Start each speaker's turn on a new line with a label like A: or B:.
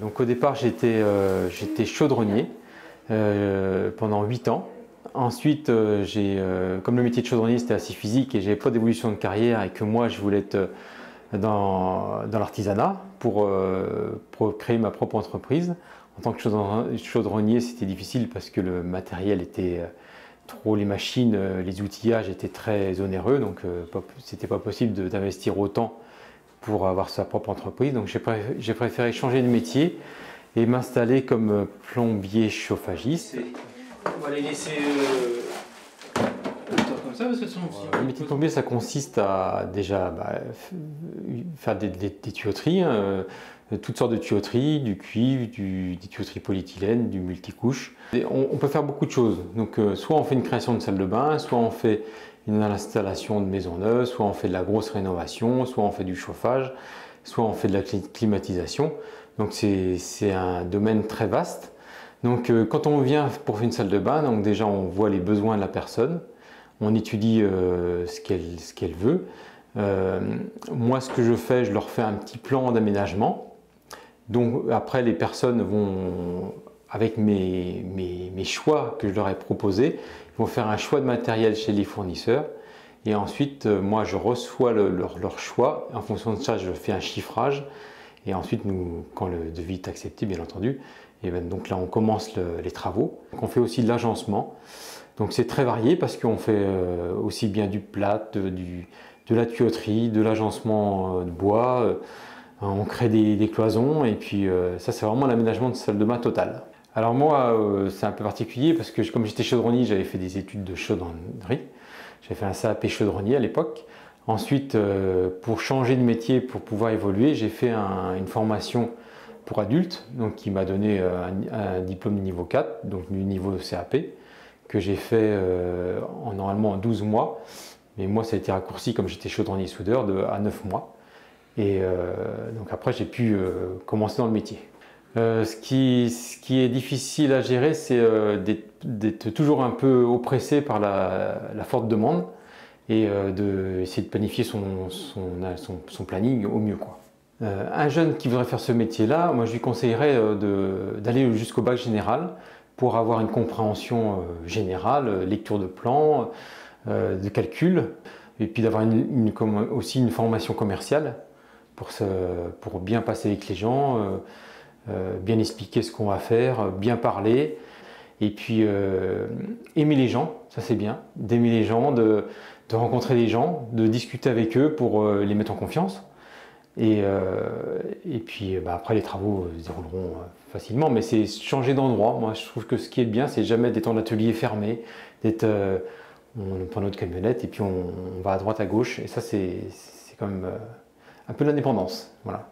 A: Donc au départ, j'étais chaudronnier pendant 8 ans. Ensuite, comme le métier de chaudronnier c'était assez physique et j'avais pas d'évolution de carrière et que moi je voulais être dans l'artisanat pour créer ma propre entreprise. En tant que chaudronnier, c'était difficile parce que le matériel était trop, les machines, les outillages étaient très onéreux, donc c'était pas possible d'investir autant pour avoir sa propre entreprise. Donc j'ai préféré changer de métier et m'installer comme plombier chauffagiste.
B: On va les laisser comme ça parce que sinon
A: Le métier de plombier, ça consiste à déjà faire des tuyauteries, toutes sortes de tuyauteries, du cuivre, des tuyauteries polyéthylène, du multicouche. Et on peut faire beaucoup de choses. Donc soit on fait une création de salle de bain, soit on fait une installation de maison neuve, soit on fait de la grosse rénovation, soit on fait du chauffage, soit on fait de la climatisation. Donc c'est un domaine très vaste. Donc quand on vient pour faire une salle de bain, donc déjà on voit les besoins de la personne, on étudie ce qu'elle veut. Moi ce que je fais, je leur fais un petit plan d'aménagement. Donc après les personnes vont, avec mes choix que je leur ai proposés, ils vont faire un choix de matériel chez les fournisseurs. Et ensuite moi je reçois leur choix. En fonction de ça je fais un chiffrage. Et ensuite, quand le devis est accepté, bien entendu, et ben donc là, on commence les travaux. Donc, on fait aussi de l'agencement. Donc, c'est très varié parce qu'on fait aussi bien du plâtre, de la tuyauterie, de l'agencement de bois. On crée des cloisons et puis ça, c'est vraiment l'aménagement de salle de bain total. Alors moi, c'est un peu particulier parce que comme j'étais chaudronnier, j'avais fait des études de chaudronnerie. J'avais fait un CAP chaudronnier à l'époque. Ensuite, pour changer de métier, pour pouvoir évoluer, j'ai fait une formation pour adultes, donc qui m'a donné un diplôme de niveau 4, donc du niveau CAP, que j'ai fait normalement en 12 mois. Mais moi, ça a été raccourci comme j'étais chaudronnier soudeur à 9 mois. Et donc après, j'ai pu commencer dans le métier. Ce qui est difficile à gérer, c'est d'être toujours un peu oppressé par la forte demande et d'essayer de planifier son planning au mieux, quoi. Un jeune qui voudrait faire ce métier-là, moi je lui conseillerais d'aller jusqu'au bac général pour avoir une compréhension générale, lecture de plan, de calcul, et puis d'avoir aussi une formation commerciale pour bien passer avec les gens, bien expliquer ce qu'on va faire, bien parler, et puis aimer les gens, ça c'est bien, d'aimer les gens, de rencontrer les gens, de discuter avec eux pour les mettre en confiance. Et puis après les travaux se dérouleront facilement, mais c'est changer d'endroit. Moi je trouve que ce qui est bien, c'est jamais d'être en atelier fermé, on prend notre camionnette et puis on va à droite à gauche, et ça c'est quand même un peu l'indépendance. Voilà.